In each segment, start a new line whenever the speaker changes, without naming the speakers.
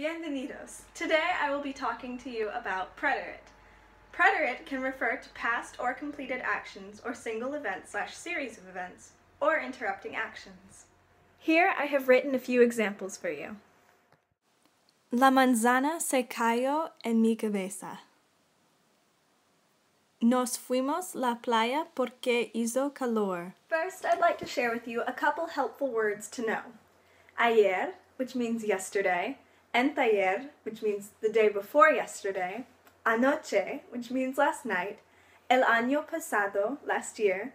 Bienvenidos! Today I will be talking to you about preterite. Preterite can refer to past or completed actions or single event/series of events or interrupting actions. Here I have written a few examples for you. La manzana se cayó en mi cabeza. Nos fuimos la playa porque hizo calor. First, I'd like to share with you a couple helpful words to know. Ayer, which means yesterday, anteayer, which means the day before yesterday, anoche, which means last night, el año pasado, last year,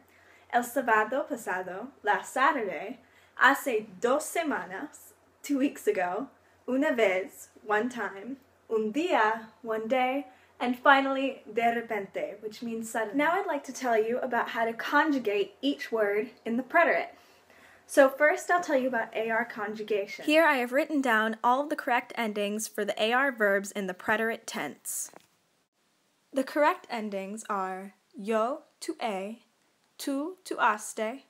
el sábado pasado, last Saturday, hace 2 semanas, 2 weeks ago, una vez, one time, un día, one day, and finally, de repente, which means suddenly. Now I'd like to tell you about how to conjugate each word in the preterite. So first I'll tell you about AR conjugation. Here I have written down all of the correct endings for the AR verbs in the preterite tense. The correct endings are yo to a, tú to haste,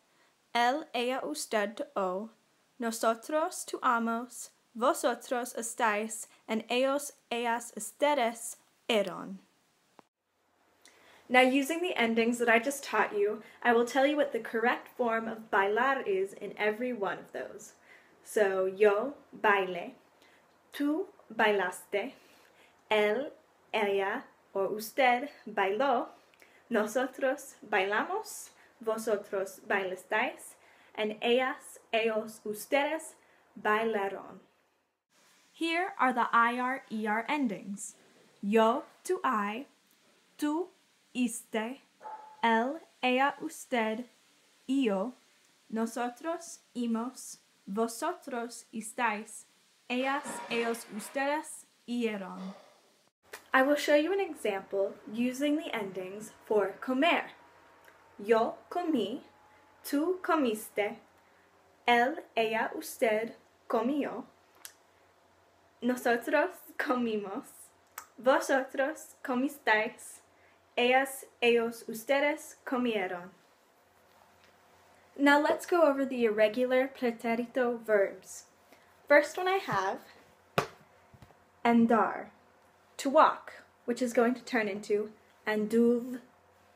él, ella, usted to o, nosotros to amos, vosotros estáis, and ellos, ellas, ustedes eran. Now, using the endings that I just taught you, I will tell you what the correct form of bailar is in every one of those. So, yo bailé, tú bailaste, él, ella, or usted bailó, nosotros bailamos, vosotros bailasteis, and ellas, ellos, ustedes bailaron. Here are the IR, ER endings. Yo to I, tú iste, él, ella, usted, yo, nosotros, imos, vosotros, estáis, ellas, ellos, ustedes, eran. I will show you an example using the endings for comer. Yo comí, tú comiste, él, ella, usted comió, nosotros comimos, vosotros comisteis, ellas, ellos, ustedes comieron. Now let's go over the irregular pretérito verbs. First one I have, andar, to walk, which is going to turn into anduve,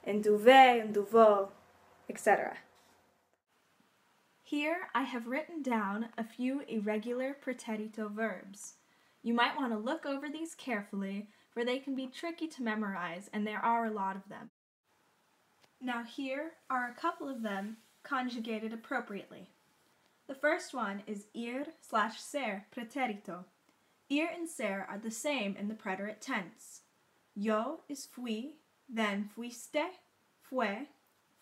anduve, anduvo, etc. Here I have written down a few irregular pretérito verbs. You might want to look over these carefully, for they can be tricky to memorize, and there are a lot of them. Now here are a couple of them conjugated appropriately. The first one is ir/ser pretérito. Ir and ser are the same in the preterite tense. Yo is fui, then fuiste, fue,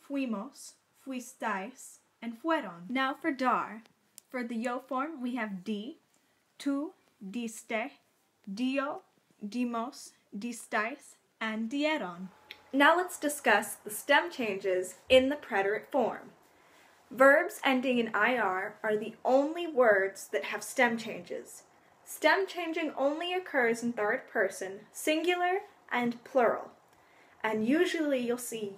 fuimos, fuisteis, and fueron. Now for dar. For the yo form we have di, tú, diste, dio, dimos, disteis, and dieron. Now let's discuss the stem changes in the preterite form. Verbs ending in IR are the only words that have stem changes. Stem changing only occurs in third person, singular, and plural. And usually you'll see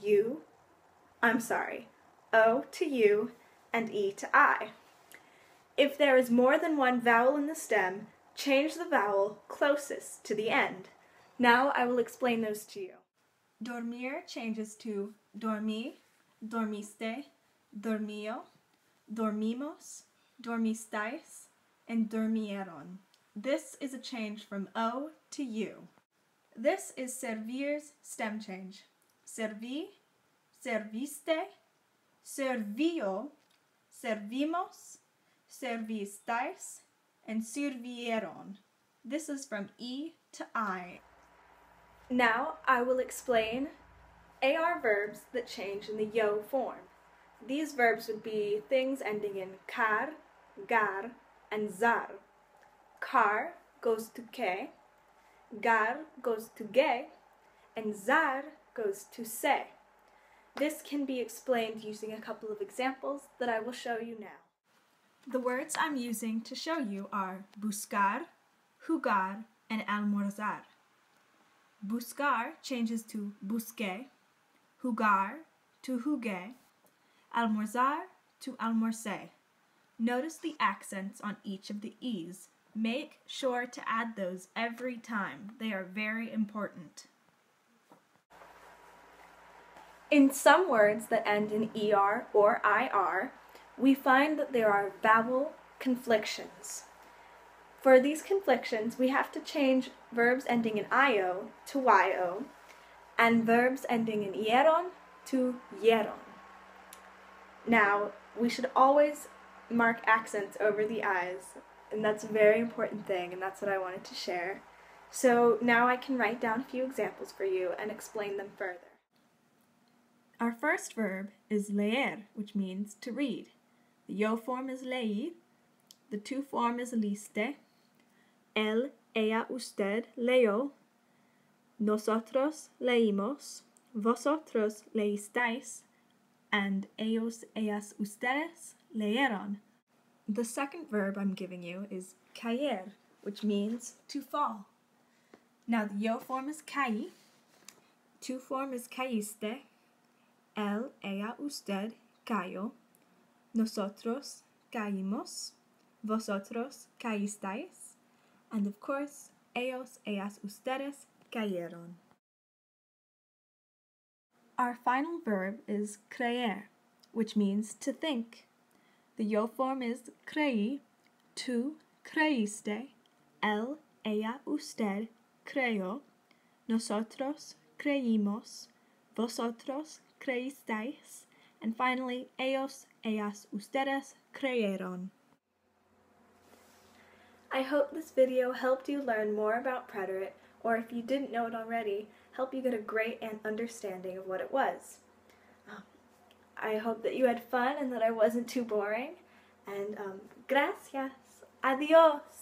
O to you, and E to I. If there is more than one vowel in the stem, change the vowel closest to the end. Now I will explain those to you. Dormir changes to dormí, dormiste, dormío, dormimos, dormisteis, and dormieron. This is a change from O to U. This is servir's stem change. Serví, serviste, servío, servimos, servisteis, and sirvieron. This is from E to I. Now I will explain AR verbs that change in the yo form. These verbs would be things ending in car, gar, and zar. Car goes to que, gar goes to ge, and zar goes to se. This can be explained using a couple of examples that I will show you now. The words I'm using to show you are buscar, jugar, and almorzar. Buscar changes to busqué, jugar to jugué, almorzar to almorcé. Notice the accents on each of the E's. Make sure to add those every time. They are very important. In some words that end in ER or IR, we find that there are vowel conflictions. For these conflictions, we have to change verbs ending in IO to YO, and verbs ending in ieron to yeron. Now, we should always mark accents over the I's, and that's a very important thing, and that's what I wanted to share. So now I can write down a few examples for you and explain them further. Our first verb is leer, which means to read. The yo form is leí, the to form is liste, él, ella, usted leyó, nosotros leímos, vosotros leísteis, and ellos, ellas, ustedes leyeron. The second verb I'm giving you is caer, which means to fall. Now the yo form is caí, to form is caíste, él, ella, usted cayó, nosotros caímos, vosotros caísteis, and of course, ellos, ellas, ustedes cayeron. Our final verb is creer, which means to think. The yo form is creí, tú creíste, él, ella, usted creyó, nosotros creímos, vosotros creísteis, and finally, ellos, ellas, ustedes creyeron. I hope this video helped you learn more about preterite, or if you didn't know it already, help you get a great understanding of what it was. I hope that you had fun and that I wasn't too boring, and gracias, adios!